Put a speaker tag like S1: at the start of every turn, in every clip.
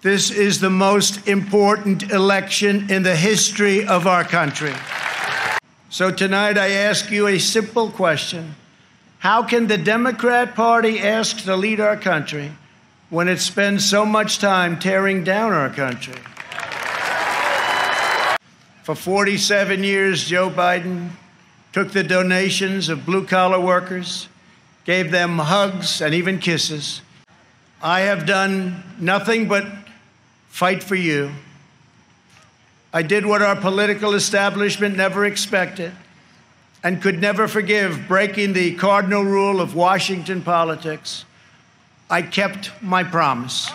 S1: This is the most important election in the history of our country. So tonight I ask you a simple question. How can the Democrat Party ask to lead our country when it spends so much time tearing down our country? For 47 years, Joe Biden took the donations of blue-collar workers, gave them hugs and even kisses. I have done nothing but fight for you. I did what our political establishment never expected and could never forgive, breaking the cardinal rule of Washington politics. I kept my promise.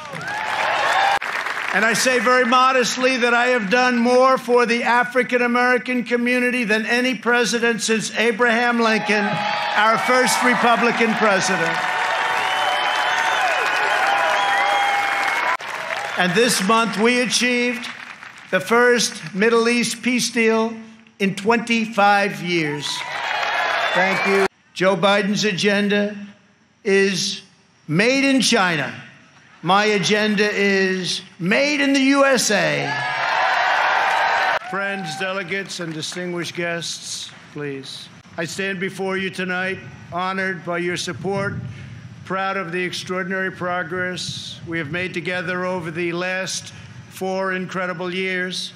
S1: And I say very modestly that I have done more for the African-American community than any president since Abraham Lincoln, our first Republican president. And this month we achieved the first Middle East peace deal in 25 years. Thank you. Joe Biden's agenda is made in China. My agenda is made in the USA. Friends, delegates, and distinguished guests, please. I stand before you tonight, honored by your support, proud of the extraordinary progress we have made together over the last 4 incredible years,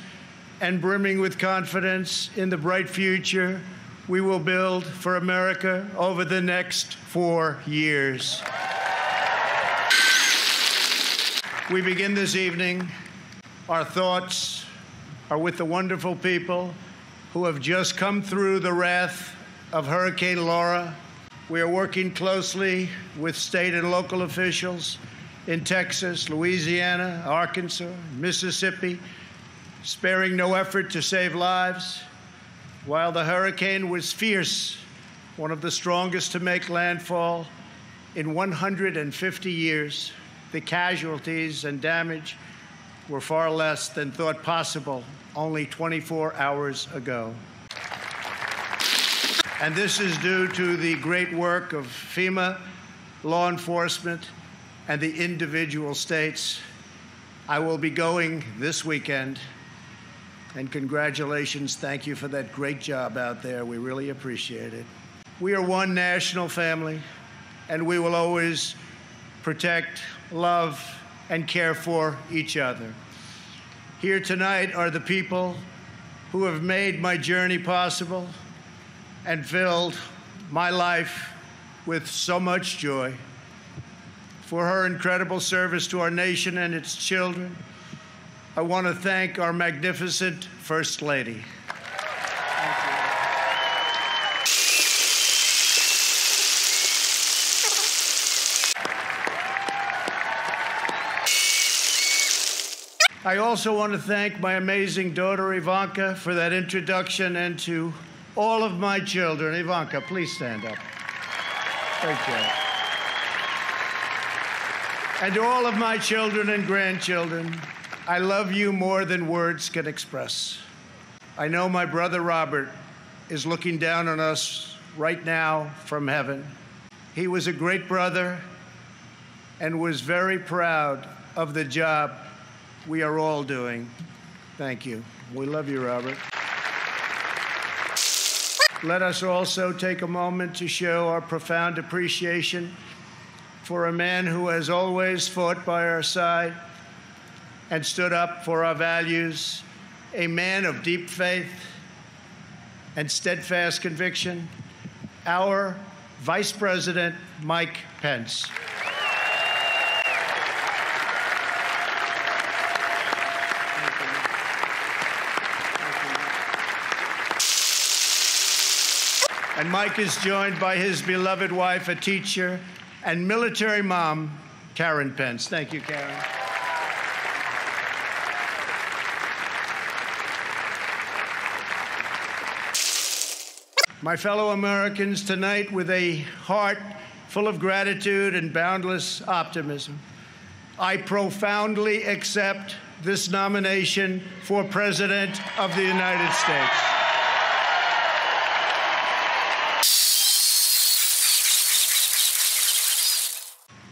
S1: and brimming with confidence in the bright future we will build for America over the next 4 years. We begin this evening. Our thoughts are with the wonderful people who have just come through the wrath of Hurricane Laura. We are working closely with state and local officials in Texas, Louisiana, Arkansas, Mississippi, sparing no effort to save lives. While the hurricane was fierce, one of the strongest to make landfall in 150 years, the casualties and damage were far less than thought possible only 24 hours ago. And this is due to the great work of FEMA, law enforcement, and the individual states. I will be going this weekend, and congratulations, thank you for that great job out there. We really appreciate it. We are one national family, and we will always protect, love, and care for each other. Here tonight are the people who have made my journey possible and filled my life with so much joy. For her incredible service to our nation and its children, I want to thank our magnificent First Lady. I also want to thank my amazing daughter, Ivanka, for that introduction, and to all of my children. Ivanka, please stand up. Great job. And to all of my children and grandchildren, I love you more than words can express. I know my brother Robert is looking down on us right now from heaven. He was a great brother and was very proud of the job we are all doing. Thank you. We love you, Robert. Let us also take a moment to show our profound appreciation for a man who has always fought by our side and stood up for our values, a man of deep faith and steadfast conviction, our Vice President, Mike Pence. And Mike is joined by his beloved wife, a teacher, and military mom, Karen Pence. Thank you, Karen. My fellow Americans, tonight, with a heart full of gratitude and boundless optimism, I profoundly accept this nomination for President of the United States.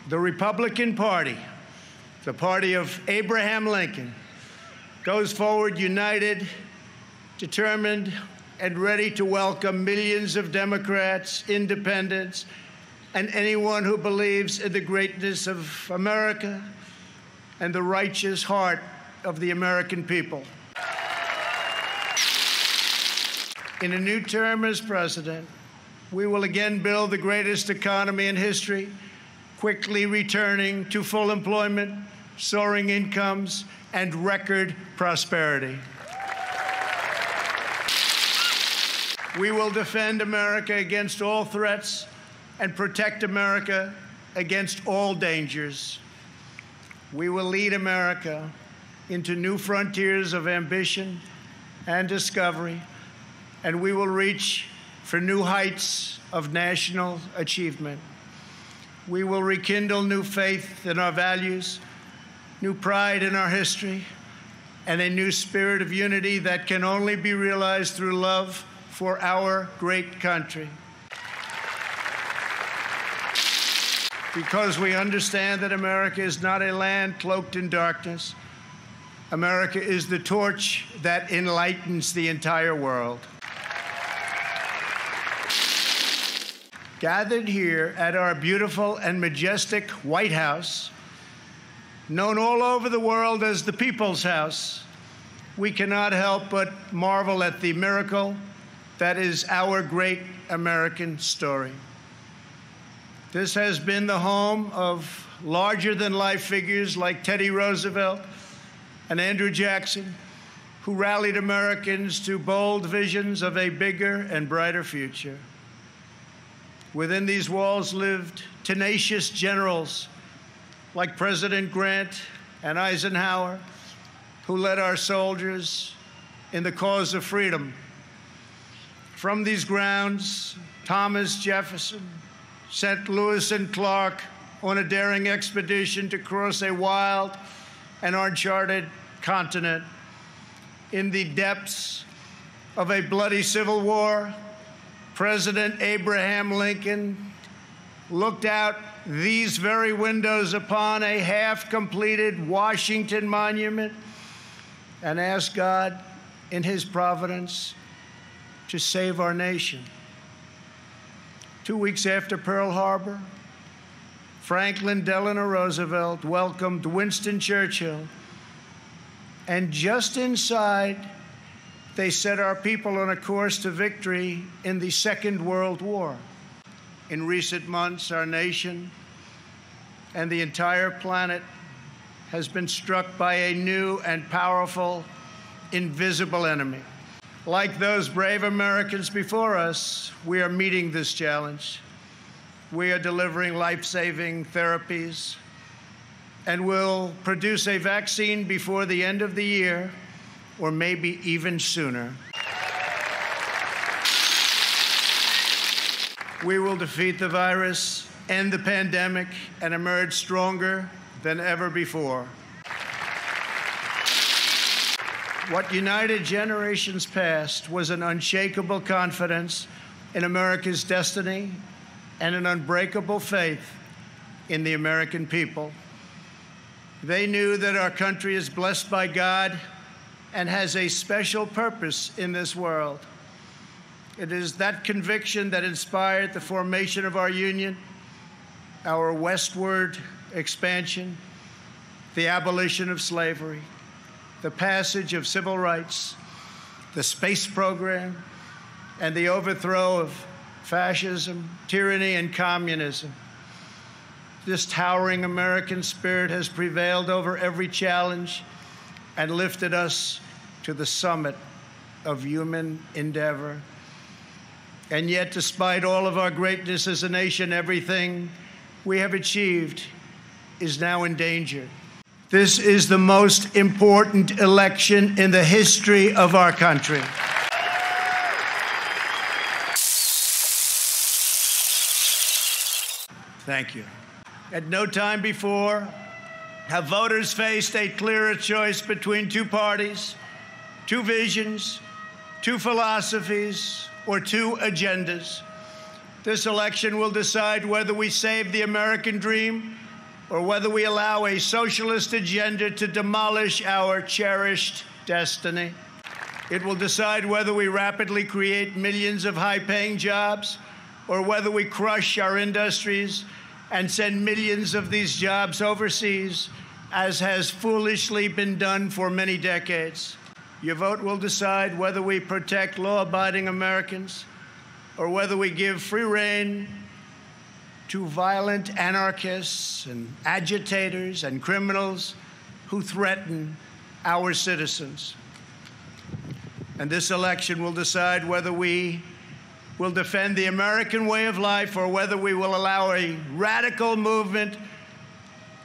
S1: The Republican Party The party of Abraham Lincoln goes forward united, determined, and ready to welcome millions of Democrats, independents, and anyone who believes in the greatness of America and the righteous heart of the American people. In a new term as president, we will again build the greatest economy in history, quickly returning to full employment, soaring incomes, and record prosperity. We will defend America against all threats and protect America against all dangers. We will lead America into new frontiers of ambition and discovery, and we will reach for new heights of national achievement. We will rekindle new faith in our values, new pride in our history, and a new spirit of unity that can only be realized through love for our great country. Because we understand that America is not a land cloaked in darkness. America is the torch that enlightens the entire world. Gathered here at our beautiful and majestic White House, known all over the world as the People's House, we cannot help but marvel at the miracle that is our great American story. This has been the home of larger-than-life figures like Teddy Roosevelt and Andrew Jackson, who rallied Americans to bold visions of a bigger and brighter future. Within these walls lived tenacious generals like President Grant and Eisenhower, who led our soldiers in the cause of freedom. From these grounds, Thomas Jefferson sent Lewis and Clark on a daring expedition to cross a wild and uncharted continent. In the depths of a bloody civil war, President Abraham Lincoln looked out these very windows upon a half-completed Washington Monument and asked God, in his providence, to save our nation. 2 weeks after Pearl Harbor, Franklin Delano Roosevelt welcomed Winston Churchill, and just inside, they set our people on a course to victory in the Second World War. In recent months, our nation and the entire planet has been struck by a new and powerful, invisible enemy. Like those brave Americans before us, we are meeting this challenge. We are delivering life-saving therapies and will produce a vaccine before the end of the year, or maybe even sooner. We will defeat the virus, end the pandemic, and emerge stronger than ever before. What united generations past was an unshakable confidence in America's destiny and an unbreakable faith in the American people. They knew that our country is blessed by God and has a special purpose in this world. It is that conviction that inspired the formation of our union, our westward expansion, the abolition of slavery, the passage of civil rights, the space program, and the overthrow of fascism, tyranny, and communism. This towering American spirit has prevailed over every challenge and lifted us to the summit of human endeavor. And yet, despite all of our greatness as a nation, everything we have achieved is now in danger. This is the most important election in the history of our country. Thank you. At no time before have voters faced a clearer choice between two parties, two visions, two philosophies, or two agendas. This election will decide whether we save the American dream or whether we allow a socialist agenda to demolish our cherished destiny. It will decide whether we rapidly create millions of high-paying jobs or whether we crush our industries and send millions of these jobs overseas, as has foolishly been done for many decades. Your vote will decide whether we protect law-abiding Americans or whether we give free rein to violent anarchists and agitators and criminals who threaten our citizens. And this election will decide whether we will defend the American way of life or whether we will allow a radical movement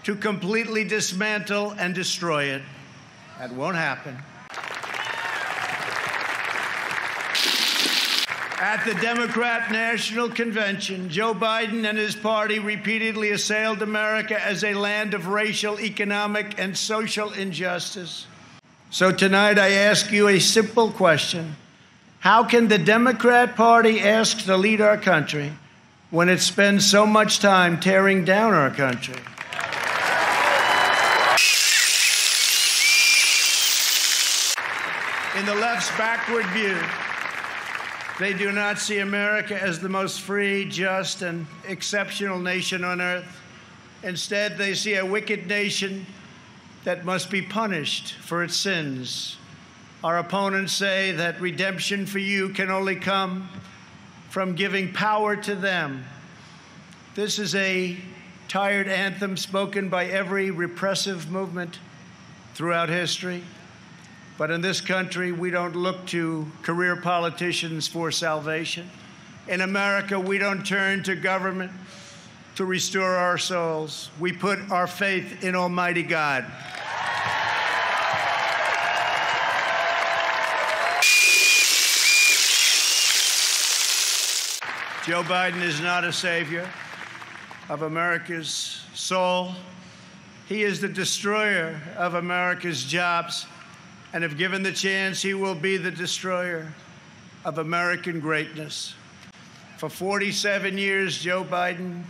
S1: to completely dismantle and destroy it. That won't happen. At the Democrat National Convention, Joe Biden and his party repeatedly assailed America as a land of racial, economic, and social injustice. So tonight I ask you a simple question. How can the Democrat Party ask to lead our country when it spends so much time tearing down our country? In the left's backward view, they do not see America as the most free, just, and exceptional nation on earth. Instead, they see a wicked nation that must be punished for its sins. Our opponents say that redemption for you can only come from giving power to them. This is a tired anthem spoken by every repressive movement throughout history. But in this country, we don't look to career politicians for salvation. In America, we don't turn to government to restore our souls. We put our faith in Almighty God. Joe Biden is not a savior of America's soul. He is the destroyer of America's jobs. And if given the chance, he will be the destroyer of American greatness. For 47 years, Joe Biden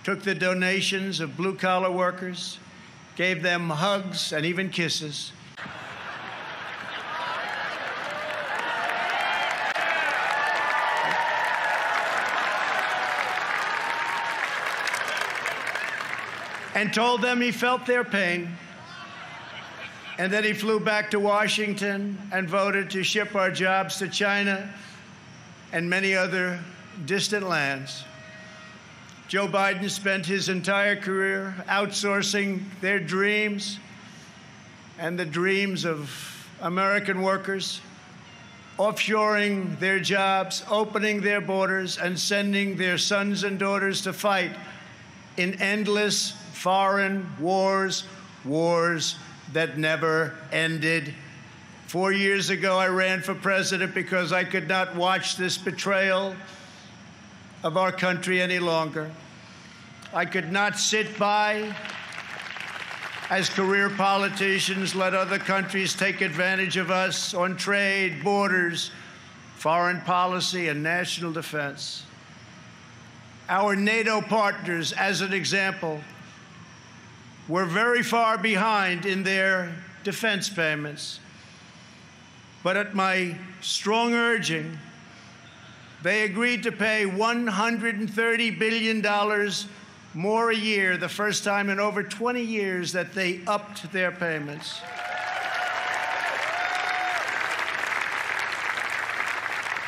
S1: took the donations of blue-collar workers, gave them hugs and even kisses. And told them he felt their pain. And then he flew back to Washington and voted to ship our jobs to China and many other distant lands. Joe Biden spent his entire career outsourcing their dreams and the dreams of American workers, offshoring their jobs, opening their borders, and sending their sons and daughters to fight in endless foreign wars that never ended. 4 years ago, I ran for president because I could not watch this betrayal of our country any longer. I could not sit by as career politicians let other countries take advantage of us on trade, borders, foreign policy, and national defense. Our NATO partners, as an example, were very far behind in their defense payments. But at my strong urging, they agreed to pay $130 billion more a year, the first time in over 20 years that they upped their payments.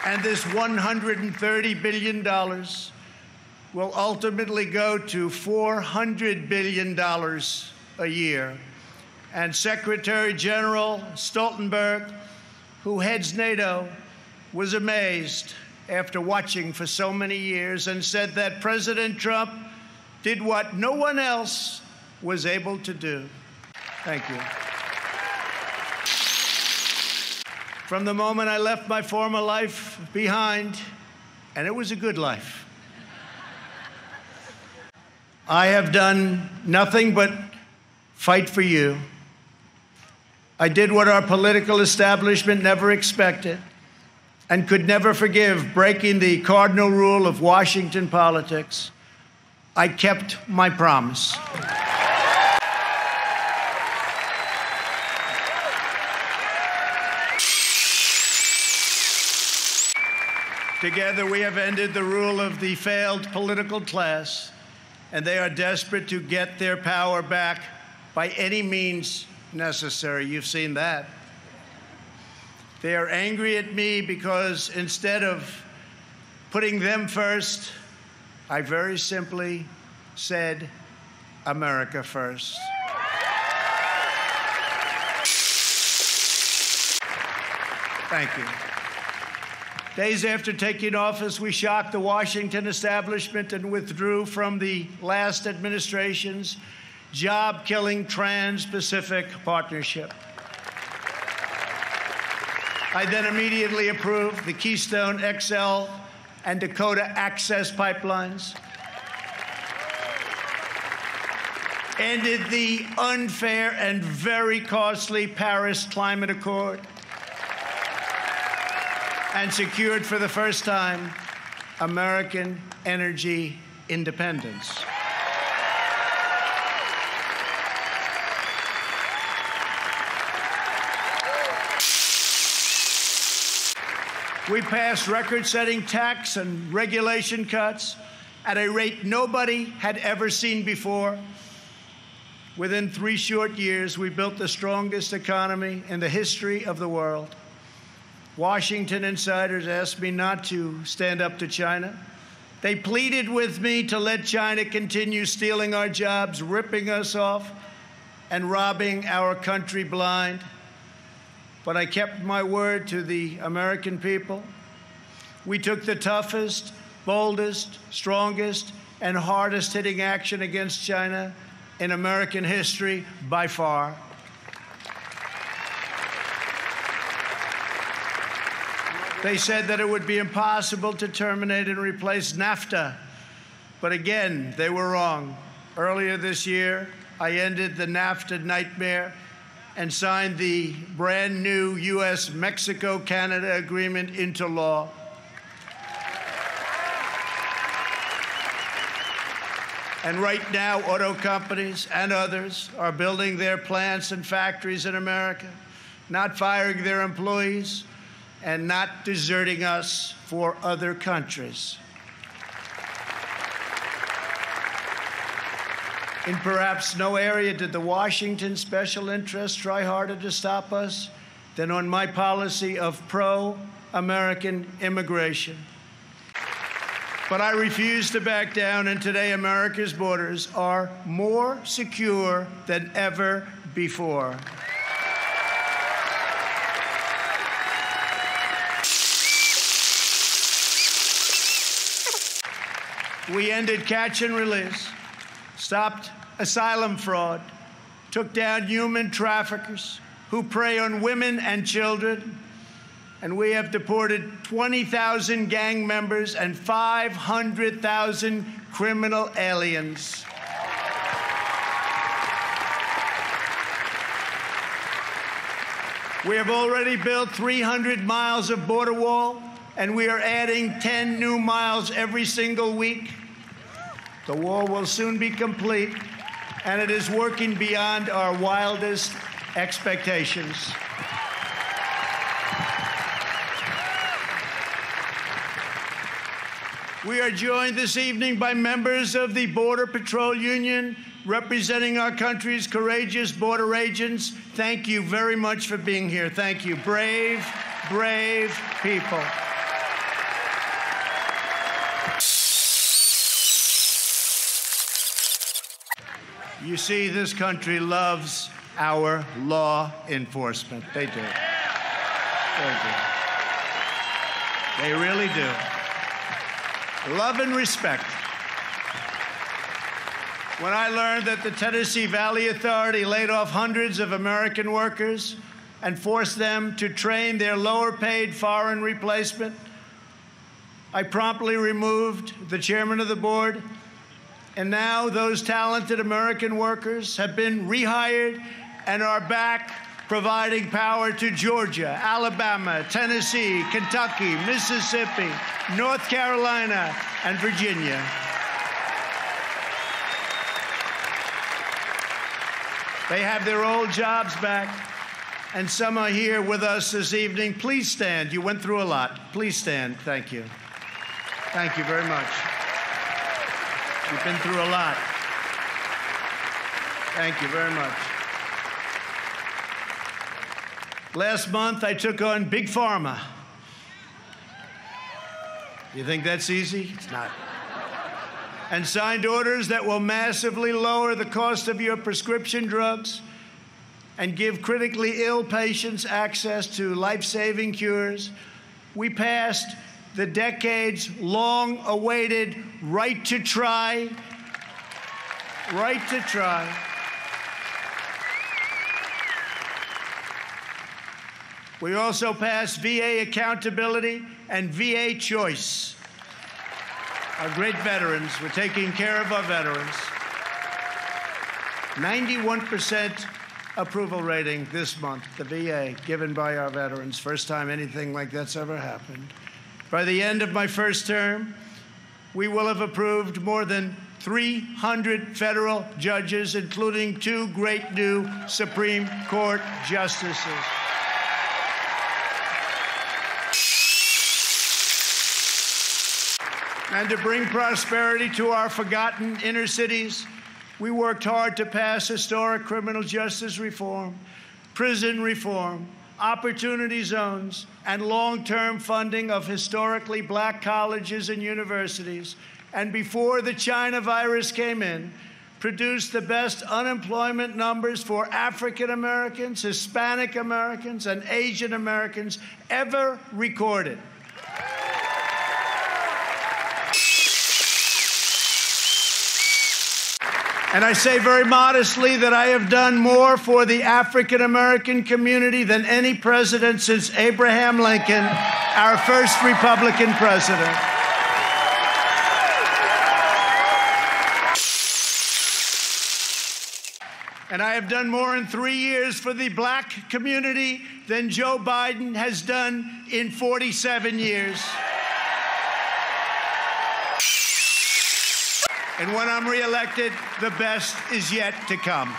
S1: And this $130 billion will ultimately go to $400 billion a year. And Secretary General Stoltenberg, who heads NATO, was amazed after watching for so many years and said that President Trump did what no one else was able to do. Thank you. From the moment I left my former life behind, and it was a good life, I have done nothing but fight for you. I did what our political establishment never expected and could never forgive, breaking the cardinal rule of Washington politics. I kept my promise. Together, we have ended the rule of the failed political class, and they are desperate to get their power back by any means necessary. You've seen that. They are angry at me because instead of putting them first, I very simply said, America first. Thank you. Days after taking office, we shocked the Washington establishment and withdrew from the last administration's job-killing Trans-Pacific Partnership. I then immediately approved the Keystone XL and Dakota Access pipelines, ended the unfair and very costly Paris Climate Accord, and secured for the first time American energy independence. We passed record-setting tax and regulation cuts at a rate nobody had ever seen before. Within 3 short years, we built the strongest economy in the history of the world. Washington insiders asked me not to stand up to China. They pleaded with me to let China continue stealing our jobs, ripping us off, and robbing our country blind. But I kept my word to the American people. We took the toughest, boldest, strongest, and hardest-hitting action against China in American history by far. They said that it would be impossible to terminate and replace NAFTA. But again, they were wrong. Earlier this year, I ended the NAFTA nightmare and signed the brand new U.S.-Mexico-Canada agreement into law. And right now, auto companies and others are building their plants and factories in America, not firing their employees, and not deserting us for other countries. In perhaps no area did the Washington special interests try harder to stop us than on my policy of pro-American immigration. But I refuse to back down, and today America's borders are more secure than ever before. We ended catch and release, stopped asylum fraud, took down human traffickers who prey on women and children, and we have deported 20,000 gang members and 500,000 criminal aliens. We have already built 300 miles of border wall, and we are adding 10 new miles every single week. The wall will soon be complete, and it is working beyond our wildest expectations. We are joined this evening by members of the Border Patrol Union, representing our country's courageous border agents. Thank you very much for being here. Thank you. Brave, brave people. You see, this country loves our law enforcement. They do. They do. They really do. Love and respect. When I learned that the Tennessee Valley Authority laid off hundreds of American workers and forced them to train their lower-paid foreign replacement, I promptly removed the chairman of the board. And now those talented American workers have been rehired and are back providing power to Georgia, Alabama, Tennessee, Kentucky, Mississippi, North Carolina, and Virginia. They have their old jobs back, and some are here with us this evening. Please stand. You went through a lot. Please stand. Thank you. Thank you very much. You've been through a lot. Thank you very much. Last month, I took on Big Pharma. You think that's easy? It's not. And signed orders that will massively lower the cost of your prescription drugs and give critically ill patients access to life-saving cures. We passed the decades-long-awaited right to try. We also passed VA accountability and VA choice. Our great veterans, we're taking care of our veterans. 91% approval rating this month, the VA, given by our veterans. First time anything like that's ever happened. By the end of my first term, we will have approved more than 300 federal judges, including 2 great new Supreme Court justices. And to bring prosperity to our forgotten inner cities, we worked hard to pass historic criminal justice reform, prison reform, opportunity zones, and long-term funding of historically black colleges and universities. And before the China virus came in, produced the best unemployment numbers for African Americans, Hispanic Americans, and Asian Americans ever recorded. And I say very modestly that I have done more for the African American community than any president since Abraham Lincoln, our first Republican president. And I have done more in 3 years for the black community than Joe Biden has done in 47 years. And when I'm reelected, the best is yet to come.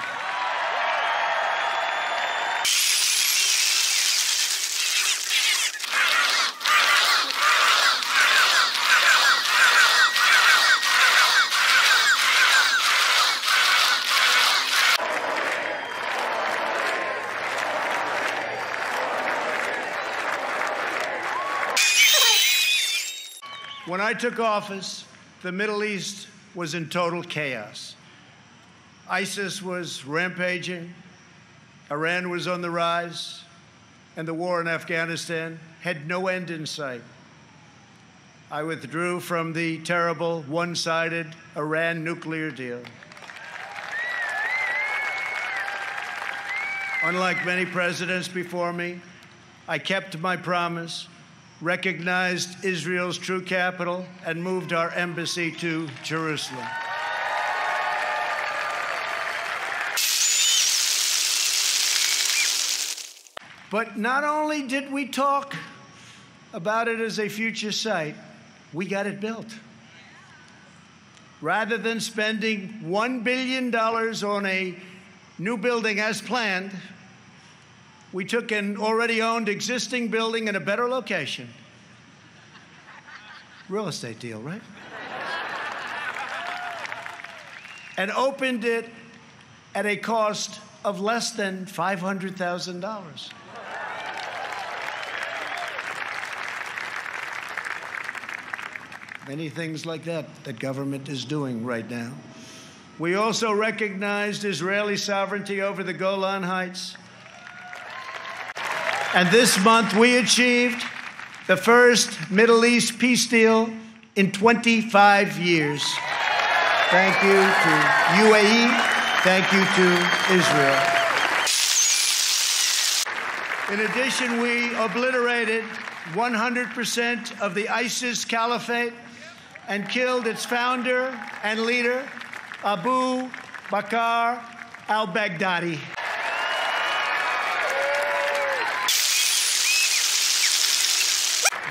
S1: When I took office, the Middle East was in total chaos. ISIS was rampaging, Iran was on the rise, and the war in Afghanistan had no end in sight. I withdrew from the terrible one-sided Iran nuclear deal. Unlike many presidents before me, I kept my promise, recognized Israel's true capital, and moved our embassy to Jerusalem. But not only did we talk about it as a future site, we got it built. Rather than spending $1 billion on a new building as planned, we took an already owned existing building in a better location. Real estate deal, right? And opened it at a cost of less than $500,000. Many things like that government is doing right now. We also recognized Israeli sovereignty over the Golan Heights. And this month, we achieved the first Middle East peace deal in 25 years. Thank you to UAE. Thank you to Israel. In addition, we obliterated 100% of the ISIS caliphate and killed its founder and leader, Abu Bakr al-Baghdadi.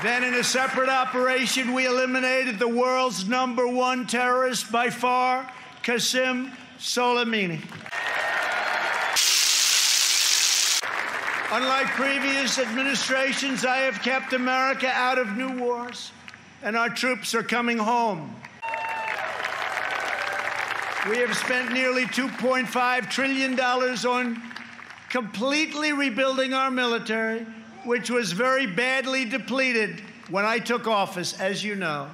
S1: Then in a separate operation, we eliminated the world's #1 terrorist by far, Qasem Soleimani. Unlike previous administrations, I have kept America out of new wars, and our troops are coming home. We have spent nearly $2.5 trillion on completely rebuilding our military, which was very badly depleted when I took office, as you know.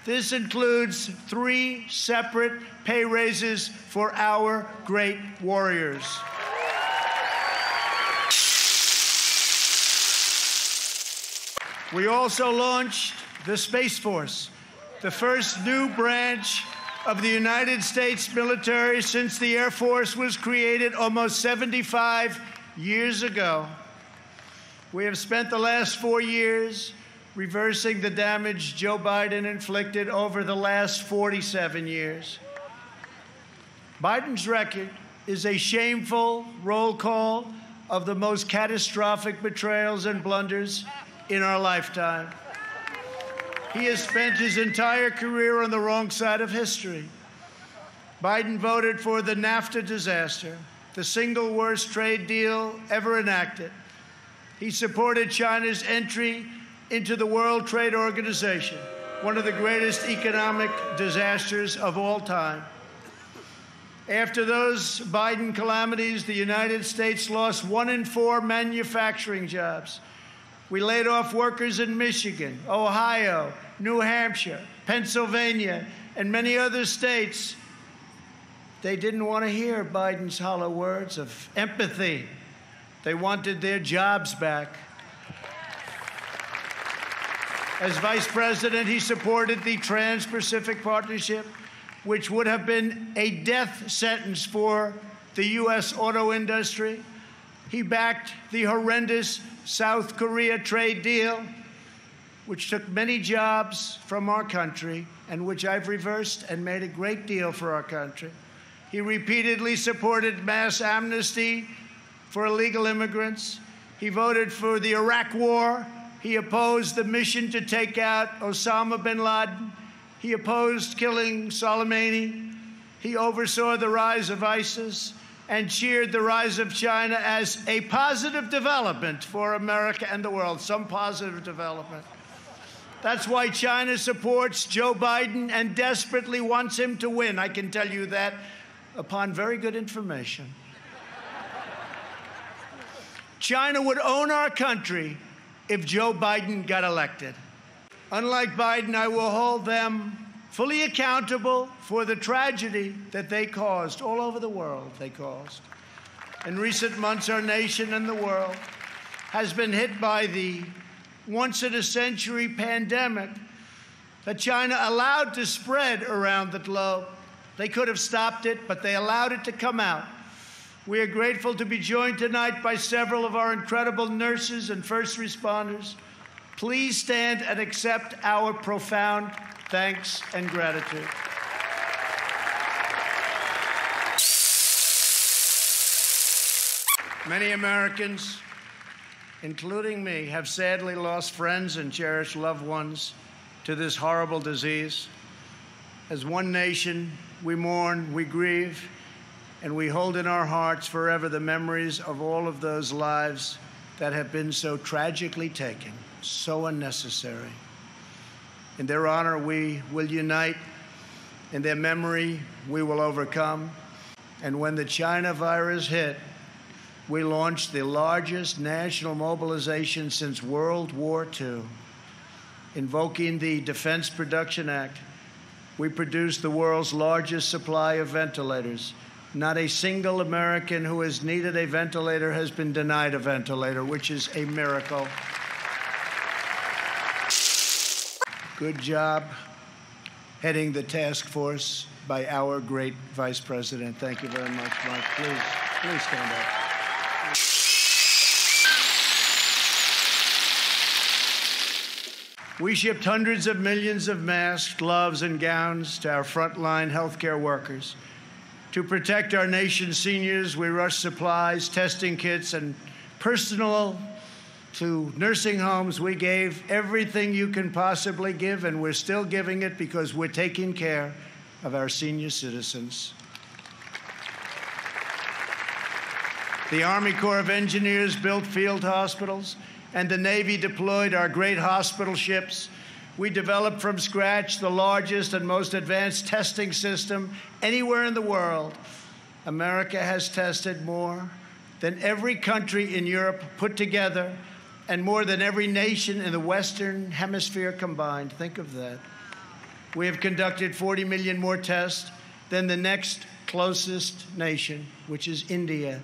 S1: This includes 3 separate pay raises for our great warriors. We also launched the Space Force, the first new branch of the United States military since the Air Force was created almost 75 years ago. We have spent the last 4 years reversing the damage Joe Biden inflicted over the last 47 years. Biden's record is a shameful roll call of the most catastrophic betrayals and blunders in our lifetime. He has spent his entire career on the wrong side of history. Biden voted for the NAFTA disaster, the single worst trade deal ever enacted. He supported China's entry into the World Trade Organization, one of the greatest economic disasters of all time. After those Biden calamities, the United States lost 1 in 4 manufacturing jobs. We laid off workers in Michigan, Ohio, New Hampshire, Pennsylvania, and many other states. They didn't want to hear Biden's hollow words of empathy. They wanted their jobs back. As vice president, he supported the Trans-Pacific Partnership, which would have been a death sentence for the U.S. auto industry. He backed the horrendous South Korea trade deal, which took many jobs from our country and which I've reversed and made a great deal for our country. He repeatedly supported mass amnesty for illegal immigrants. He voted for the Iraq War. He opposed the mission to take out Osama bin Laden. He opposed killing Soleimani. He oversaw the rise of ISIS and cheered the rise of China as a positive development for America and the world, some positive development. That's why China supports Joe Biden and desperately wants him to win. I can tell you that upon very good information. China would own our country if Joe Biden got elected. Unlike Biden, I will hold them fully accountable for the tragedy that they caused all over the world. In recent months, our nation and the world has been hit by the once-in-a-century pandemic that China allowed to spread around the globe. They could have stopped it, but they allowed it to come out. We are grateful to be joined tonight by several of our incredible nurses and first responders. Please stand and accept our profound thanks and gratitude. Many Americans, including me, have sadly lost friends and cherished loved ones to this horrible disease. As one nation, we mourn, we grieve, and we hold in our hearts forever the memories of all of those lives that have been so tragically taken, so unnecessary. In their honor, we will unite. In their memory, we will overcome. And when the China virus hit, we launched the largest national mobilization since World War II. Invoking the Defense Production Act, we produced the world's largest supply of ventilators. Not a single American who has needed a ventilator has been denied a ventilator, which is a miracle. Good job heading the task force by our great Vice President. Thank you very much, Mike. Please stand up. We shipped hundreds of millions of masks, gloves, and gowns to our frontline healthcare workers. To protect our nation's seniors, we rushed supplies, testing kits, and personal to nursing homes. We gave everything you can possibly give, and we're still giving it because we're taking care of our senior citizens. The Army Corps of Engineers built field hospitals, and the Navy deployed our great hospital ships. We developed from scratch the largest and most advanced testing system anywhere in the world. America has tested more than every country in Europe put together and more than every nation in the Western Hemisphere combined. Think of that. We have conducted 40 million more tests than the next closest nation, which is India.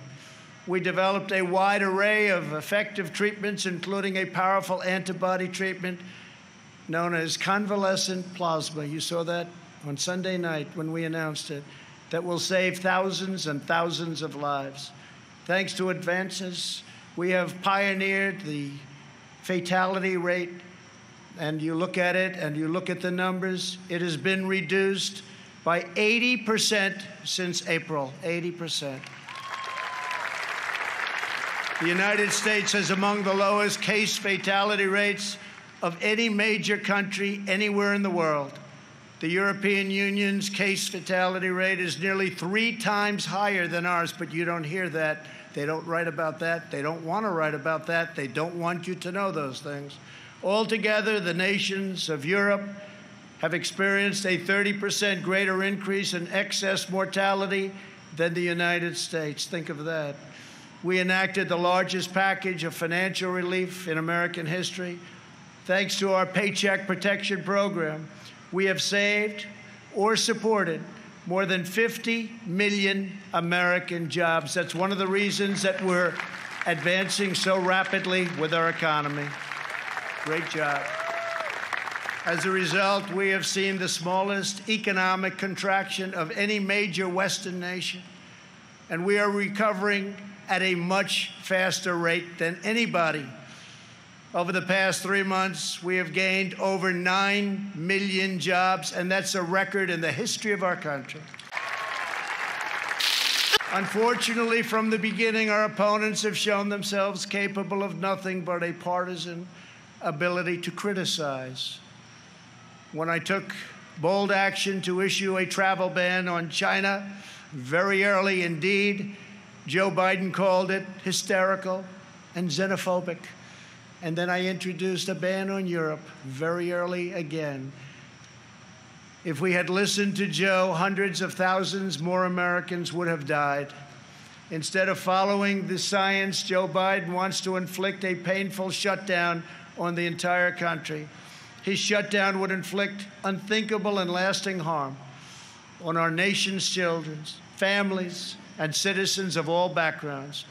S1: We developed a wide array of effective treatments, including a powerful antibody treatment known as convalescent plasma. You saw that on Sunday night when we announced it, that will save thousands and thousands of lives. Thanks to advances, we have pioneered the fatality rate, and you look at it and you look at the numbers, it has been reduced by 80% since April, 80%. The United States has among the lowest case fatality rates of any major country anywhere in the world. The European Union's case fatality rate is nearly 3 times higher than ours, but you don't hear that. They don't write about that. They don't want to write about that. They don't want you to know those things. Altogether, the nations of Europe have experienced a 30% greater increase in excess mortality than the United States. Think of that. We enacted the largest package of financial relief in American history. Thanks to our Paycheck Protection Program, we have saved or supported more than 50 million American jobs. That's one of the reasons that we're advancing so rapidly with our economy. Great job. As a result, we have seen the smallest economic contraction of any major Western nation, and we are recovering at a much faster rate than anybody. Over the past 3 months, we have gained over 9 million jobs, and that's a record in the history of our country. Unfortunately, from the beginning, our opponents have shown themselves capable of nothing but a partisan ability to criticize. When I took bold action to issue a travel ban on China, very early indeed, Joe Biden called it hysterical and xenophobic. And then I introduced a ban on Europe very early again. If we had listened to Joe, hundreds of thousands more Americans would have died. Instead of following the science, Joe Biden wants to inflict a painful shutdown on the entire country. His shutdown would inflict unthinkable and lasting harm on our nation's children, families, and citizens of all backgrounds.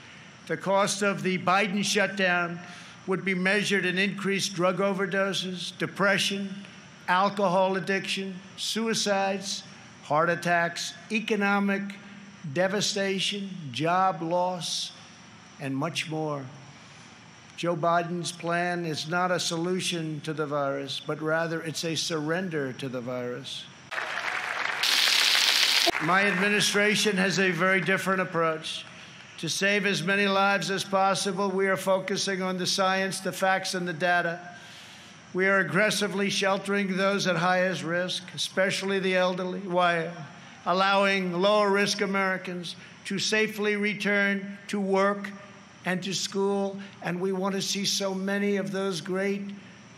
S1: The cost of the Biden shutdown would be measured in increased drug overdoses, depression, alcohol addiction, suicides, heart attacks, economic devastation, job loss, and much more. Joe Biden's plan is not a solution to the virus, but rather it's a surrender to the virus. My administration has a very different approach. To save as many lives as possible, we are focusing on the science, the facts, and the data. We are aggressively sheltering those at highest risk, especially the elderly, while allowing lower-risk Americans to safely return to work and to school. And we want to see so many of those great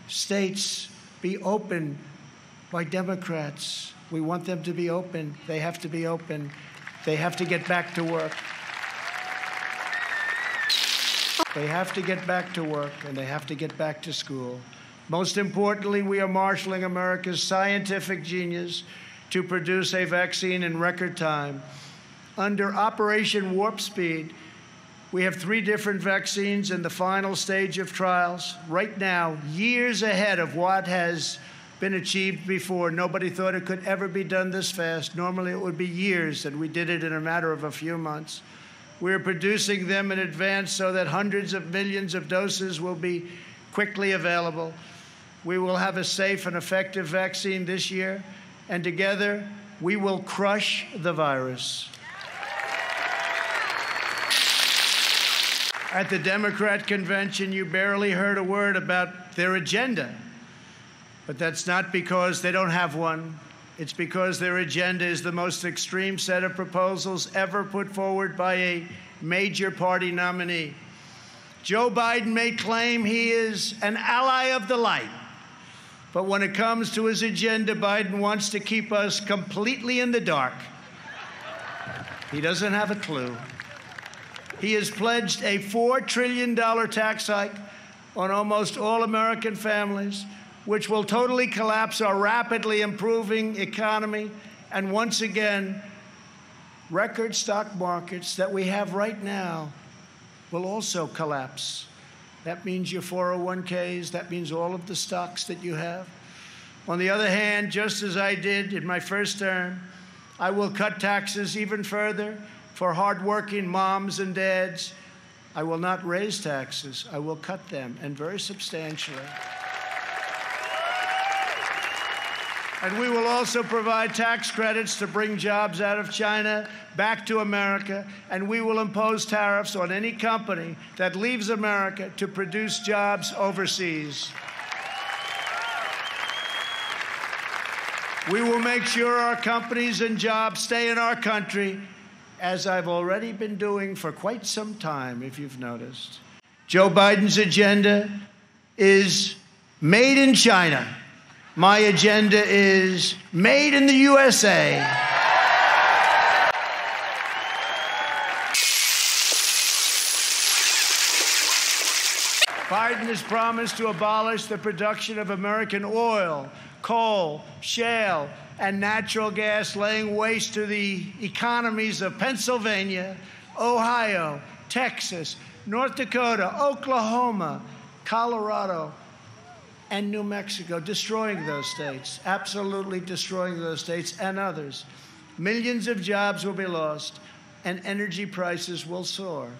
S1: states be opened by Democrats. We want them to be open. They have to be open. They have to get back to work. They have to get back to work, and they have to get back to school. Most importantly, we are marshaling America's scientific genius to produce a vaccine in record time. Under Operation Warp Speed, we have 3 different vaccines in the final stage of trials. Right now, years ahead of what has been achieved before. Nobody thought it could ever be done this fast. Normally, it would be years, and we did it in a matter of a few months. We're producing them in advance so that hundreds of millions of doses will be quickly available. We will have a safe and effective vaccine this year, and together we will crush the virus. At the Democrat convention, you barely heard a word about their agenda. But that's not because they don't have one. It's because their agenda is the most extreme set of proposals ever put forward by a major party nominee. Joe Biden may claim he is an ally of the light, But when it comes to his agenda, Biden wants to keep us completely in the dark. He doesn't have a clue. He has pledged a $4 trillion tax hike on almost all American families, which will totally collapse our rapidly improving economy and once again, record stock markets that we have right now will also collapse. That means your 401ks, that means all of the stocks that you have. On the other hand, just as I did in my first term, I will cut taxes even further for hardworking moms and dads. I will not raise taxes. I will cut them, and very substantially. And we will also provide tax credits to bring jobs out of China back to America, and we will impose tariffs on any company that leaves America to produce jobs overseas. We will make sure our companies and jobs stay in our country, as I've already been doing for quite some time, if you've noticed. Joe Biden's agenda is made in China. My agenda is made in the USA. Biden has promised to abolish the production of American oil, coal, shale, and natural gas, laying waste to the economies of Pennsylvania, Ohio, Texas, North Dakota, Oklahoma, Colorado, and New Mexico, destroying those states, absolutely destroying those states and others. Millions of jobs will be lost, and energy prices will soar.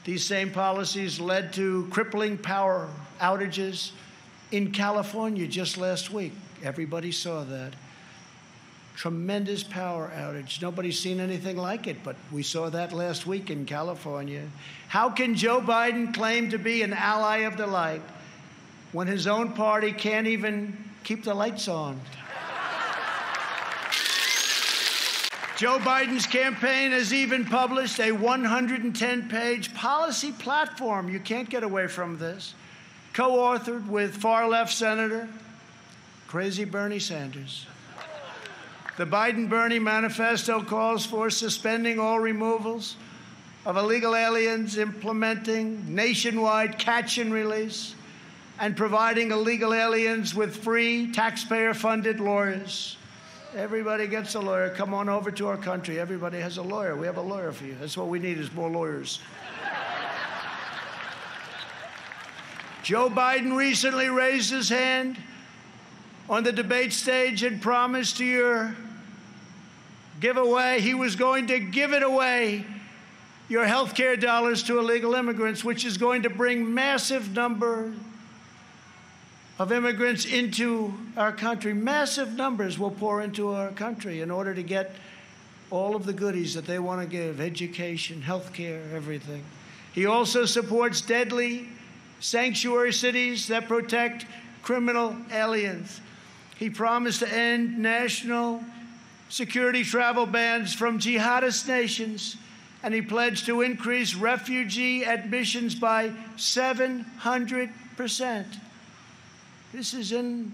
S1: These same policies led to crippling power outages in California just last week. Everybody saw that. Tremendous power outage. Nobody's seen anything like it, but we saw that last week in California. How can Joe Biden claim to be an ally of the light when his own party can't even keep the lights on? Joe Biden's campaign has even published a 110-page policy platform. You can't get away from this. Co-authored with far-left Senator crazy Bernie Sanders. The Biden-Bernie manifesto calls for suspending all removals of illegal aliens, implementing nationwide catch and release, and providing illegal aliens with free, taxpayer-funded lawyers. Everybody gets a lawyer. Come on over to our country. Everybody has a lawyer. We have a lawyer for you. That's what we need, is more lawyers. Joe Biden recently raised his hand on the debate stage and promised to your giveaway, he was going to give it away, your health care dollars to illegal immigrants, which is going to bring massive number of immigrants into our country. Massive numbers will pour into our country in order to get all of the goodies that they want to give, education, health care, everything. He also supports deadly sanctuary cities that protect criminal aliens. He promised to end national security travel bans from jihadist nations, and he pledged to increase refugee admissions by 700%. This is in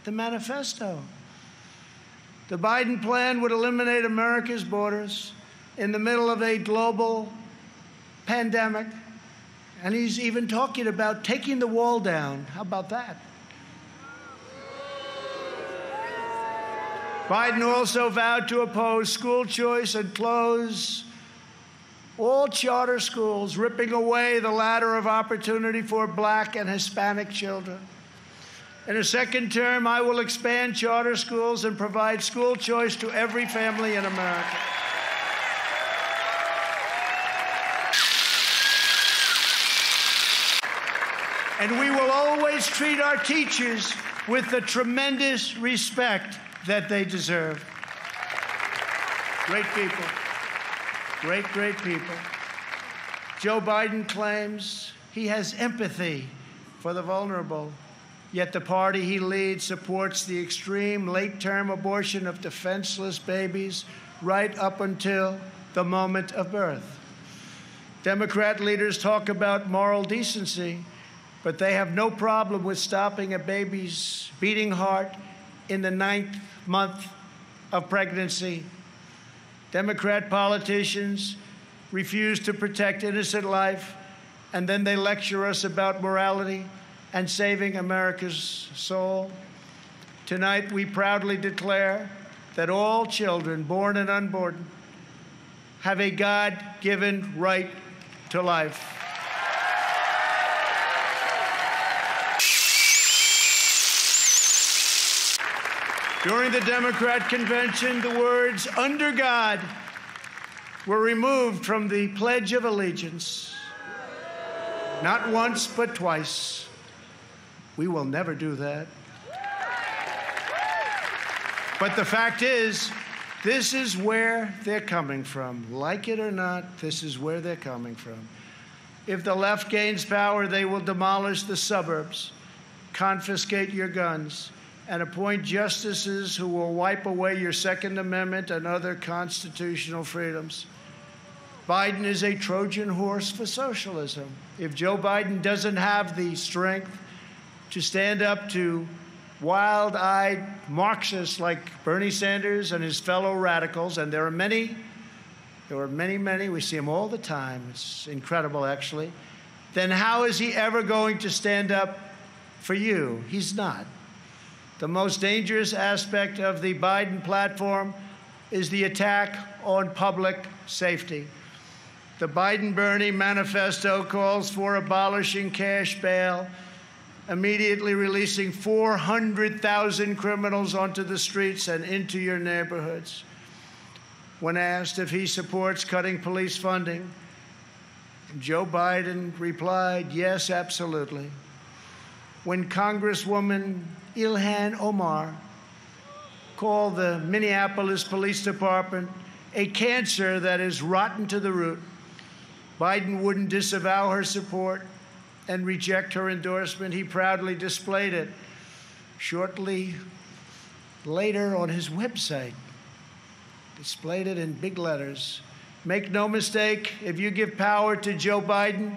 S1: the manifesto. The Biden plan would eliminate America's borders in the middle of a global pandemic, and he's even talking about taking the wall down. How about that? Biden also vowed to oppose school choice and close all charter schools, ripping away the ladder of opportunity for Black and Hispanic children. In a second term, I will expand charter schools and provide school choice to every family in America. And we will always treat our teachers with the tremendous respect that they deserve. Great people. Great, great people. Joe Biden claims he has empathy for the vulnerable, yet the party he leads supports the extreme late-term abortion of defenseless babies right up until the moment of birth. Democrat leaders talk about moral decency, but they have no problem with stopping a baby's beating heart in the 9th month of pregnancy. Democrat politicians refuse to protect innocent life, and then they lecture us about morality and saving America's soul. Tonight, we proudly declare that all children, born and unborn, have a God-given right to life. During the Democrat convention, the words "under God" were removed from the Pledge of Allegiance. Not once, but twice. We will never do that. But the fact is, this is where they're coming from. Like it or not, this is where they're coming from. If the left gains power, they will demolish the suburbs, confiscate your guns, and appoint justices who will wipe away your Second Amendment and other constitutional freedoms. Biden is a Trojan horse for socialism. If Joe Biden doesn't have the strength to stand up to wild-eyed Marxists like Bernie Sanders and his fellow radicals, and there are many, we see them all the time, it's incredible actually, then how is he ever going to stand up for you? He's not. The most dangerous aspect of the Biden platform is the attack on public safety. The Biden-Bernie manifesto calls for abolishing cash bail, immediately releasing 400,000 criminals onto the streets and into your neighborhoods. When asked if he supports cutting police funding, Joe Biden replied, yes, absolutely. When Congresswoman Ilhan Omar called the Minneapolis Police Department a cancer that is rotten to the root, Biden wouldn't disavow her support and reject her endorsement. He proudly displayed it shortly later on his website. Displayed it in big letters. Make no mistake, if you give power to Joe Biden,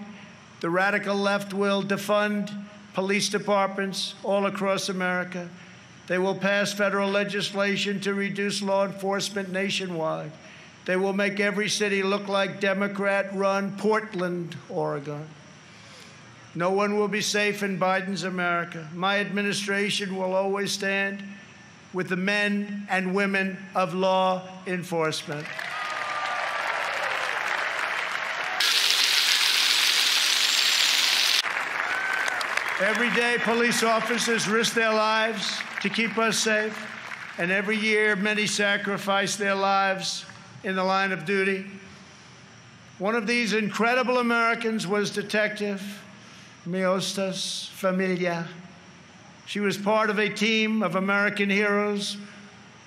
S1: the radical left will defund police departments all across America. They will pass federal legislation to reduce law enforcement nationwide. They will make every city look like Democrat-run Portland, Oregon. No one will be safe in Biden's America. My administration will always stand with the men and women of law enforcement. Every day, police officers risk their lives to keep us safe, and every year, many sacrifice their lives in the line of duty. One of these incredible Americans was Detective Miostas Familia. She was part of a team of American heroes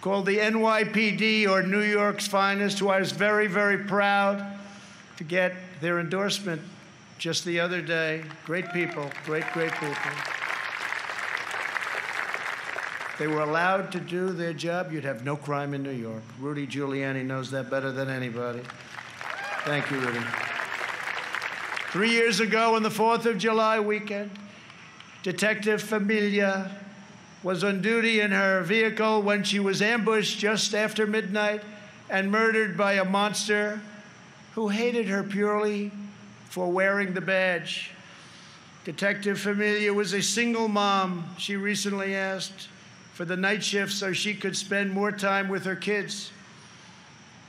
S1: called the NYPD, or New York's Finest, who I was very, very proud to get their endorsement just the other day. Great people, great, great people. They were allowed to do their job. You'd have no crime in New York. Rudy Giuliani knows that better than anybody. Thank you, Rudy. 3 years ago, on the 4th of July weekend, Detective Familia was on duty in her vehicle when she was ambushed just after midnight and murdered by a monster who hated her purely for wearing the badge. Detective Familia was a single mom. She recently asked for the night shift so she could spend more time with her kids.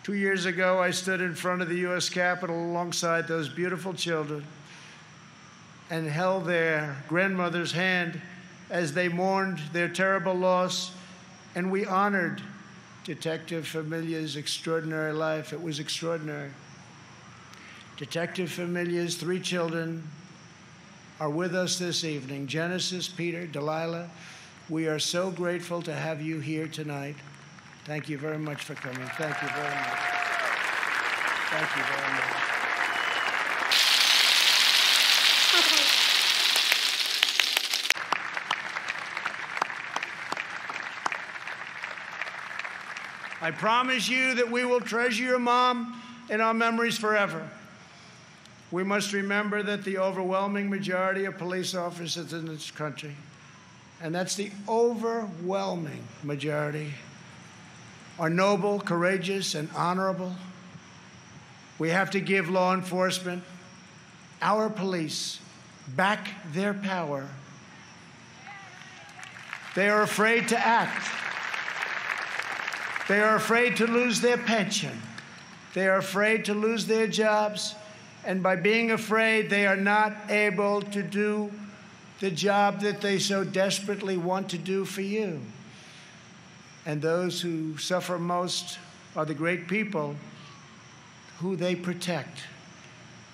S1: 2 years ago, I stood in front of the U.S. Capitol alongside those beautiful children and held their grandmother's hand as they mourned their terrible loss, and we honored Detective Familia's extraordinary life. It was extraordinary. Detective Familia's 3 children are with us this evening. Genesis, Peter, Delilah, we are so grateful to have you here tonight. Thank you very much for coming. Thank you very much. Thank you very much. I promise you that we will treasure your mom in our memories forever. We must remember that the overwhelming majority of police officers in this country, and that's the overwhelming majority, are noble, courageous, and honorable. We have to give law enforcement, our police, back their power. They are afraid to act. They are afraid to lose their pension. They are afraid to lose their jobs. And by being afraid, they are not able to do the job that they so desperately want to do for you. And those who suffer most are the great people who they protect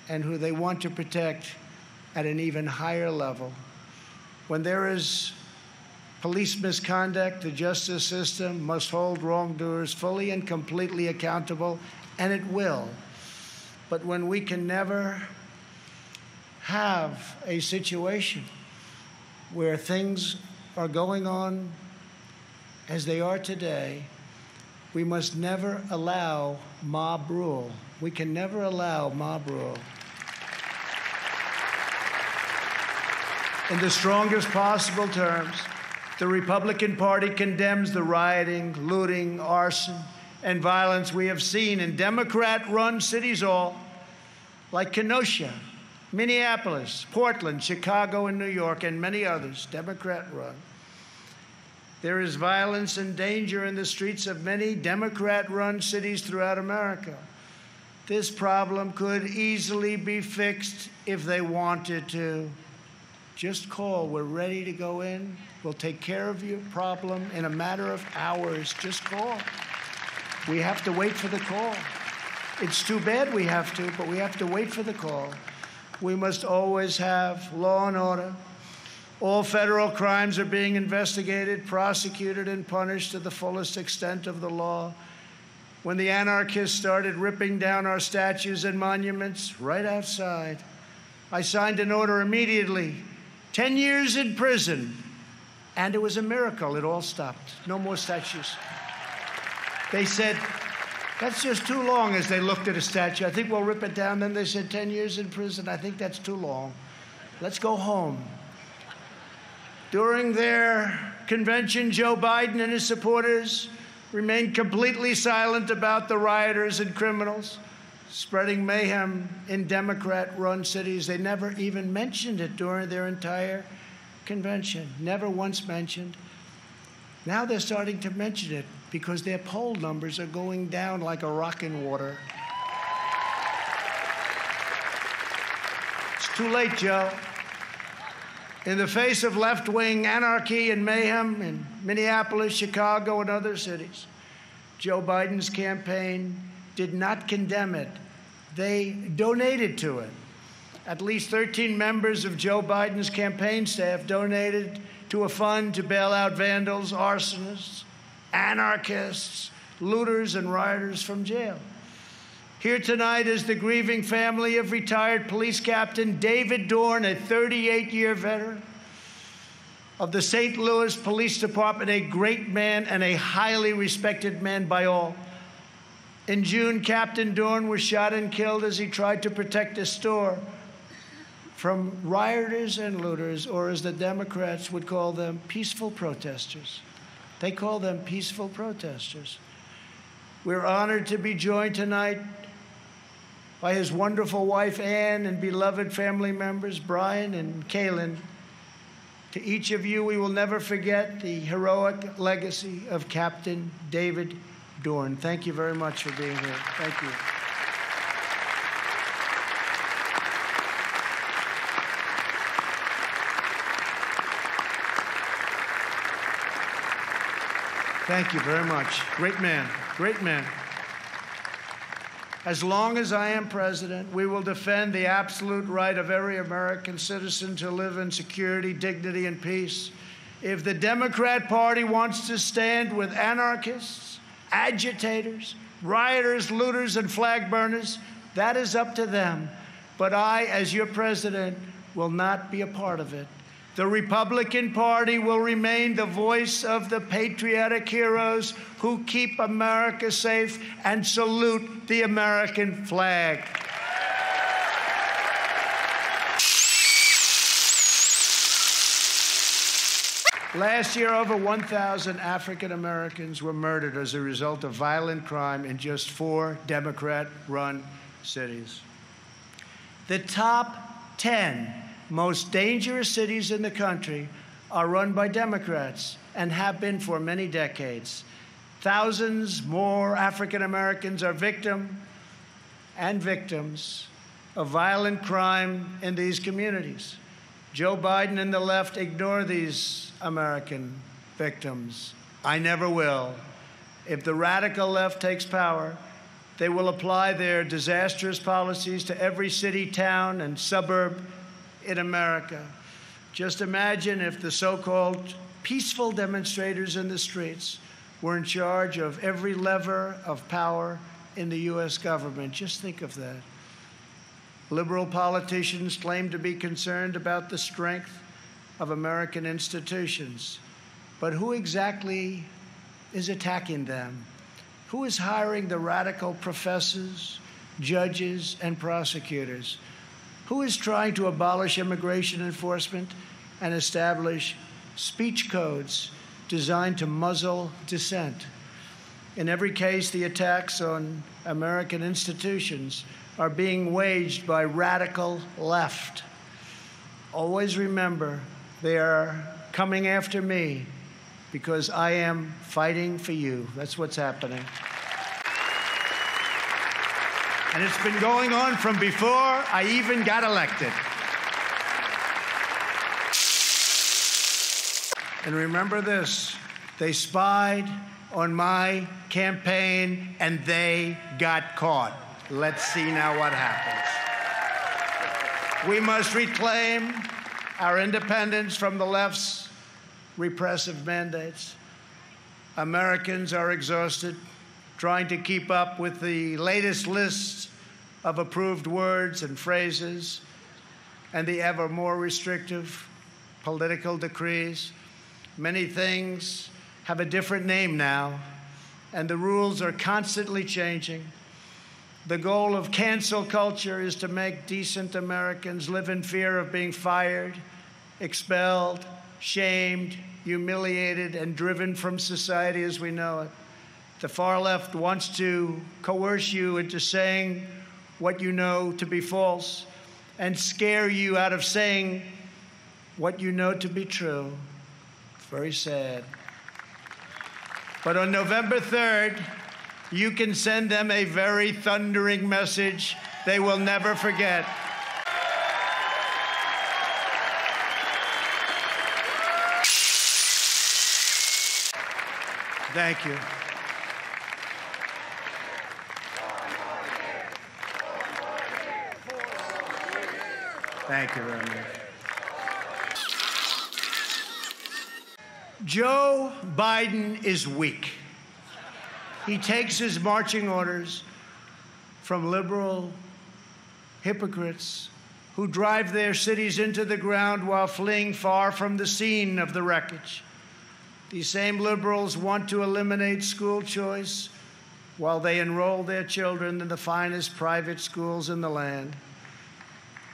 S1: and who they want to protect at an even higher level. When there is police misconduct, the justice system must hold wrongdoers fully and completely accountable, and it will. But when we can never have a situation where things are going on as they are today, we must never allow mob rule. We can never allow mob rule. In the strongest possible terms, the Republican Party condemns the rioting, looting, arson, and violence we have seen in Democrat-run cities all, like Kenosha, Minneapolis, Portland, Chicago, and New York, and many others, Democrat-run. There is violence and danger in the streets of many Democrat-run cities throughout America. This problem could easily be fixed if they wanted to. Just call. We're ready to go in. We'll take care of your problem in a matter of hours. Just call. We have to wait for the call. It's too bad we have to, but we have to wait for the call. We must always have law and order. All federal crimes are being investigated, prosecuted, and punished to the fullest extent of the law. When the anarchists started ripping down our statues and monuments right outside, I signed an order immediately, 10 years in prison, and it was a miracle. It all stopped. No more statues. They said, that's just too long, as they looked at a statue. I think we'll rip it down. Then they said 10 years in prison. I think that's too long. Let's go home. During their convention, Joe Biden and his supporters remained completely silent about the rioters and criminals spreading mayhem in Democrat-run cities. They never even mentioned it during their entire convention. Never once mentioned. Now they're starting to mention it because their poll numbers are going down like a rock in water. It's too late, Joe. In the face of left-wing anarchy and mayhem in Minneapolis, Chicago, and other cities, Joe Biden's campaign did not condemn it. They donated to it. At least 13 members of Joe Biden's campaign staff donated to a fund to bail out vandals, arsonists, anarchists, looters, and rioters from jail. Here tonight is the grieving family of retired police captain David Dorn, a 38-year veteran of the St. Louis Police Department, a great man and a highly respected man by all. In June, Captain Dorn was shot and killed as he tried to protect a store from rioters and looters, or as the Democrats would call them, peaceful protesters. They call them peaceful protesters. We're honored to be joined tonight by his wonderful wife, Ann, and beloved family members, Brian and Kaylin. To each of you, we will never forget the heroic legacy of Captain David Dorn. Thank you very much for being here. Thank you. Thank you very much. Great man. Great man. As long as I am president, we will defend the absolute right of every American citizen to live in security, dignity, and peace. If the Democrat Party wants to stand with anarchists, agitators, rioters, looters, and flag burners, that is up to them. But I, as your president, will not be a part of it. The Republican Party will remain the voice of the patriotic heroes who keep America safe and salute the American flag. Last year, over 1,000 African Americans were murdered as a result of violent crime in just 4 Democrat-run cities. The top 10 most dangerous cities in the country are run by Democrats and have been for many decades. Thousands more African Americans are victims of violent crime in these communities. Joe Biden and the left ignore these American victims. I never will. If the radical left takes power, they will apply their disastrous policies to every city, town, and suburb in America. Just imagine if the so-called peaceful demonstrators in the streets were in charge of every lever of power in the U.S. government. Just think of that. Liberal politicians claim to be concerned about the strength of American institutions. But who exactly is attacking them? Who is hiring the radical professors, judges, and prosecutors? Who is trying to abolish immigration enforcement and establish speech codes designed to muzzle dissent? In every case, the attacks on American institutions are being waged by radical left. Always remember, they are coming after me because I am fighting for you. That's what's happening. And it's been going on from before I even got elected. And remember this, they spied on my campaign and they got caught. Let's see now what happens. We must reclaim our independence from the left's repressive mandates. Americans are exhausted trying to keep up with the latest lists of approved words and phrases and the ever more restrictive political decrees. Many things have a different name now, and the rules are constantly changing. The goal of cancel culture is to make decent Americans live in fear of being fired, expelled, shamed, humiliated, and driven from society as we know it. The far left wants to coerce you into saying what you know to be false and scare you out of saying what you know to be true. It's very sad. But on November 3rd, you can send them a very thundering message they will never forget. Thank you. Thank you very much. Joe Biden is weak. He takes his marching orders from liberal hypocrites who drive their cities into the ground while fleeing far from the scene of the wreckage. These same liberals want to eliminate school choice while they enroll their children in the finest private schools in the land.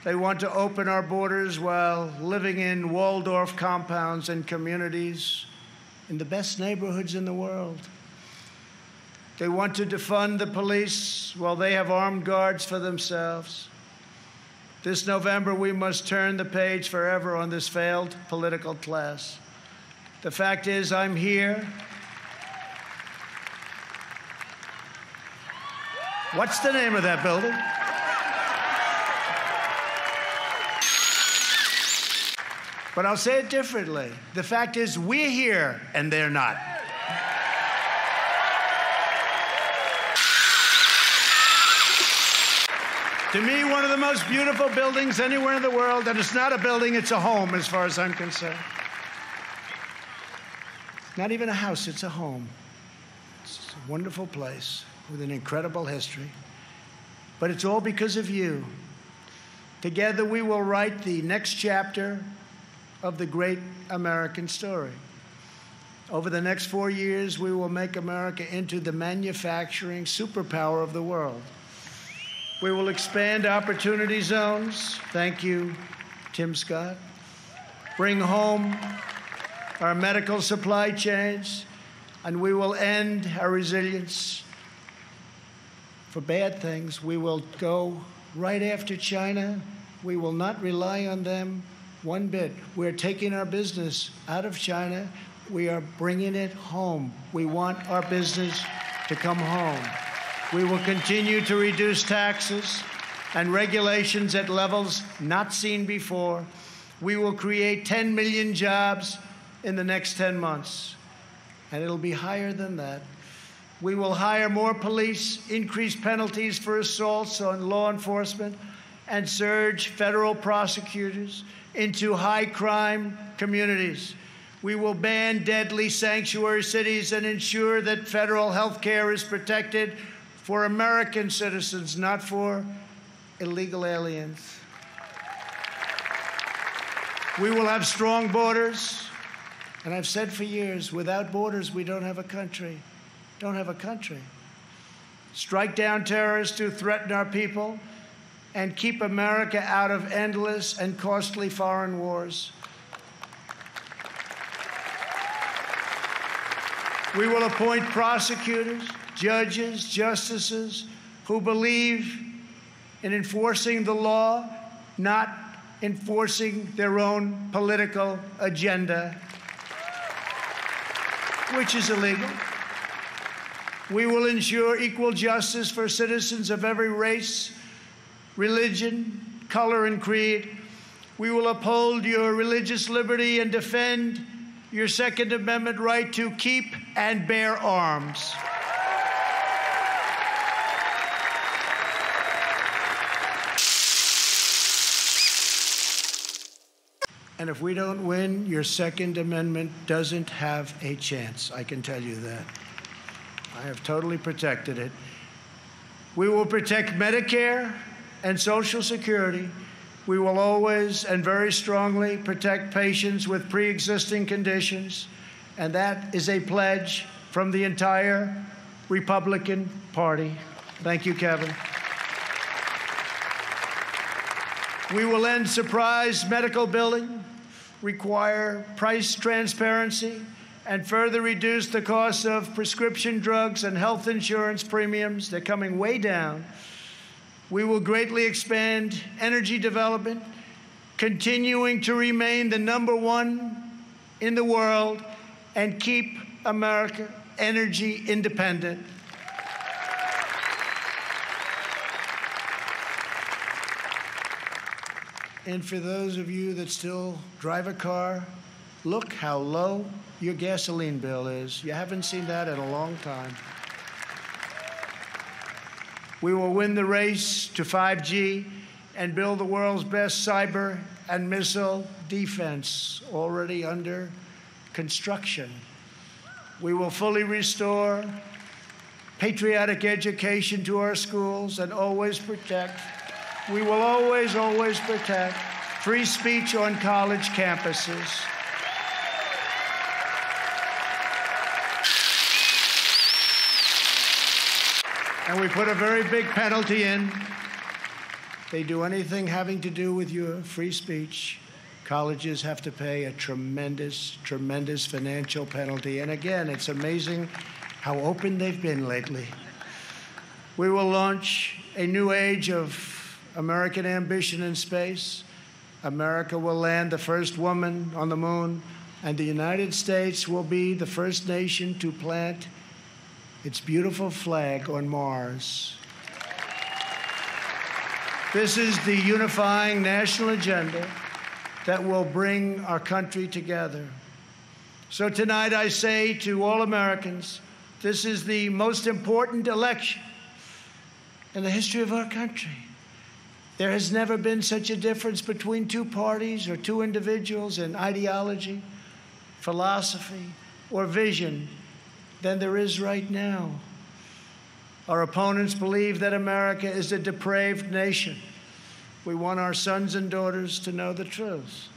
S1: They want to open our borders while living in Waldorf compounds and communities in the best neighborhoods in the world. They want to defund the police while they have armed guards for themselves. This November, we must turn the page forever on this failed political class. The fact is, I'm here. What's the name of that building? But I'll say it differently. The fact is, we're here and they're not. To me, one of the most beautiful buildings anywhere in the world, and it's not a building, it's a home as far as I'm concerned. Not even a house, it's a home. It's a wonderful place with an incredible history. But it's all because of you. Together we will write the next chapter of the great American story. Over the next 4 years, we will make America into the manufacturing superpower of the world. We will expand opportunity zones. Thank you, Tim Scott. Bring home our medical supply chains, and we will end our resilience for bad things. We will go right after China. We will not rely on them one bit. We're taking our business out of China. We are bringing it home. We want our business to come home. We will continue to reduce taxes and regulations at levels not seen before. We will create 10 million jobs in the next 10 months, and it'll be higher than that. We will hire more police, increase penalties for assaults on law enforcement, and surge federal prosecutors into high-crime communities. We will ban deadly sanctuary cities and ensure that federal health care is protected for American citizens, not for illegal aliens. We will have strong borders, and I've said for years, without borders, we don't have a country. Don't have a country. Strike down terrorists who threaten our people, and keep America out of endless and costly foreign wars. We will appoint prosecutors, judges, justices who believe in enforcing the law, not enforcing their own political agenda, which is illegal. We will ensure equal justice for citizens of every race, religion, color, and creed. We will uphold your religious liberty and defend your Second Amendment right to keep and bear arms. And if we don't win, your Second Amendment doesn't have a chance. I can tell you that. I have totally protected it. We will protect Medicare and Social Security. We will always and very strongly protect patients with pre-existing conditions, and that is a pledge from the entire Republican Party. Thank you, Kevin. We will end surprise medical billing, require price transparency, and further reduce the cost of prescription drugs and health insurance premiums. They're coming way down. We will greatly expand energy development, continuing to remain the #1 in the world and keep America energy independent. And for those of you that still drive a car, look how low your gasoline bill is. You haven't seen that in a long time. We will win the race to 5G and build the world's best cyber and missile defense, already under construction. We will fully restore patriotic education to our schools and always protect. We will always, always protect free speech on college campuses. And we put a very big penalty in. If they do anything having to do with your free speech, colleges have to pay a tremendous, tremendous financial penalty. And again, it's amazing how open they've been lately. We will launch a new age of American ambition in space. America will land the first woman on the moon, and the United States will be the first nation to plant its beautiful flag on Mars. This is the unifying national agenda that will bring our country together. So tonight I say to all Americans, this is the most important election in the history of our country. There has never been such a difference between two parties or two individuals in ideology, philosophy, or vision than there is right now. Our opponents believe that America is a depraved nation. We want our sons and daughters to know the truth.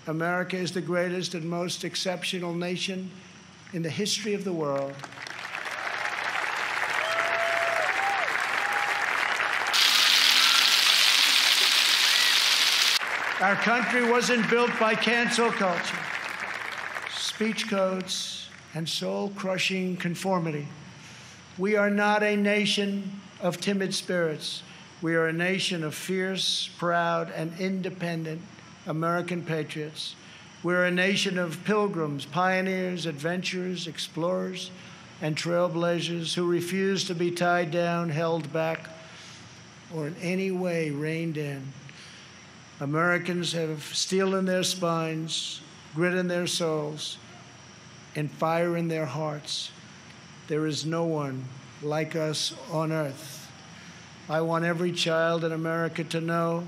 S1: America is the greatest and most exceptional nation in the history of the world. Our country wasn't built by cancel culture, speech codes, and soul-crushing conformity. We are not a nation of timid spirits. We are a nation of fierce, proud, and independent American patriots. We're a nation of pilgrims, pioneers, adventurers, explorers, and trailblazers who refuse to be tied down, held back, or in any way reined in. Americans have steel in their spines, grit in their souls, and fire in their hearts. There is no one like us on earth. I want every child in America to know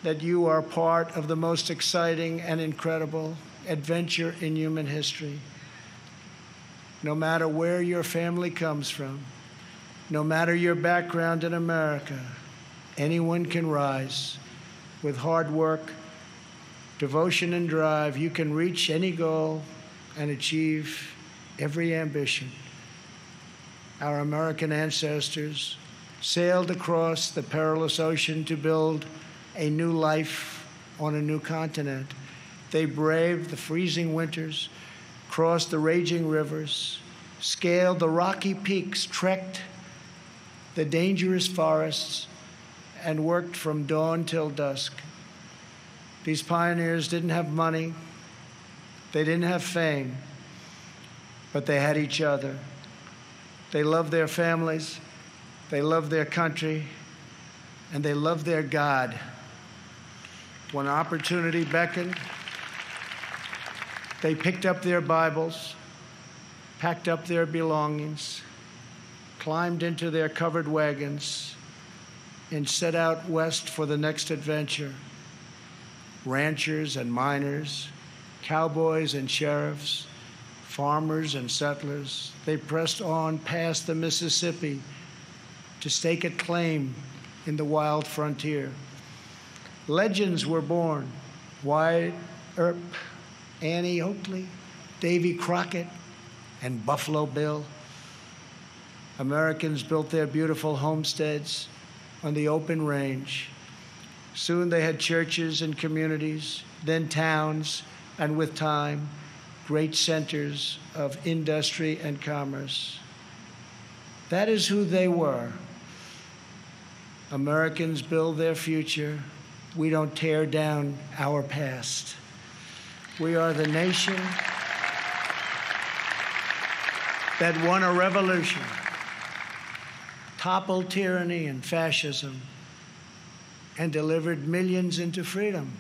S1: that you are part of the most exciting and incredible adventure in human history. No matter where your family comes from, no matter your background in America, anyone can rise. With hard work, devotion, and drive, you can reach any goal and achieve every ambition. Our American ancestors sailed across the perilous ocean to build a new life on a new continent. They braved the freezing winters, crossed the raging rivers, scaled the rocky peaks, trekked the dangerous forests, and worked from dawn till dusk. These pioneers didn't have money, they didn't have fame, but they had each other. They loved their families, they loved their country, and they loved their God. When opportunity beckoned, they picked up their Bibles, packed up their belongings, climbed into their covered wagons, and set out west for the next adventure. Ranchers and miners, cowboys and sheriffs, farmers and settlers, they pressed on past the Mississippi to stake a claim in the wild frontier. Legends were born: Wyatt Earp, Annie Oakley, Davy Crockett, and Buffalo Bill. Americans built their beautiful homesteads on the open range. Soon they had churches and communities, then towns, and with time, great centers of industry and commerce. That is who they were. Americans build their future. We don't tear down our past. We are the nation that won a revolution, toppled tyranny and fascism, and delivered millions into freedom.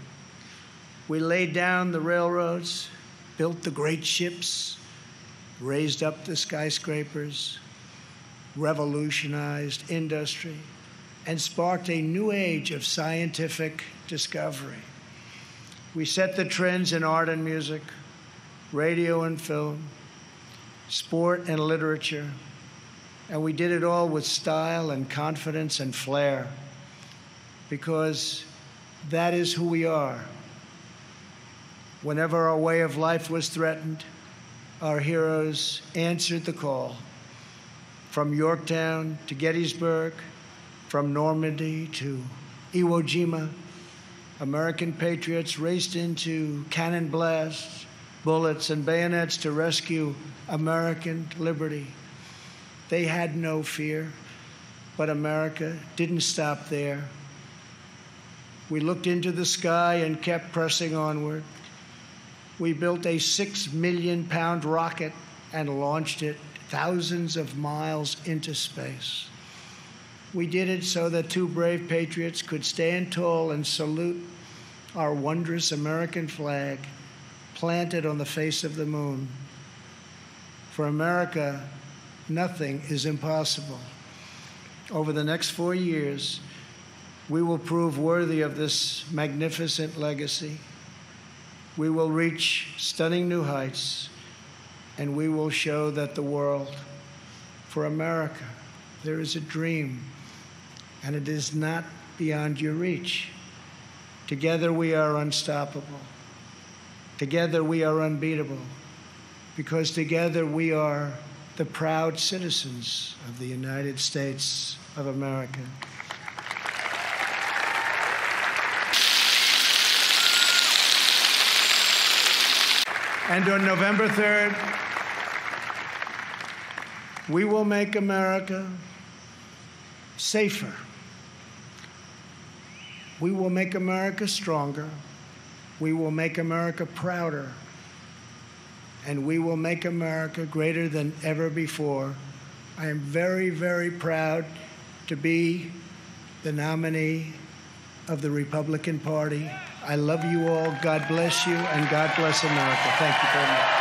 S1: We laid down the railroads, built the great ships, raised up the skyscrapers, revolutionized industry, and sparked a new age of scientific discovery. We set the trends in art and music, radio and film, sport and literature, and we did it all with style and confidence and flair, because that is who we are. Whenever our way of life was threatened, our heroes answered the call. From Yorktown to Gettysburg, from Normandy to Iwo Jima, American patriots raced into cannon blasts, bullets, and bayonets to rescue American liberty. They had no fear, but America didn't stop there. We looked into the sky and kept pressing onward. We built a 6 million-pound rocket and launched it thousands of miles into space. We did it so that two brave patriots could stand tall and salute our wondrous American flag planted on the face of the moon. For America, nothing is impossible. Over the next 4 years, we will prove worthy of this magnificent legacy. We will reach stunning new heights, and we will show that the world, for America, there is a dream, and it is not beyond your reach. Together we are unstoppable. Together we are unbeatable, because together we are the proud citizens of the United States of America. And on November 3rd, we will make America safer. We will make America stronger. We will make America prouder. And we will make America greater than ever before. I am very, very proud to be the nominee of the Republican Party. I love you all. God bless you, and God bless America. Thank you very much.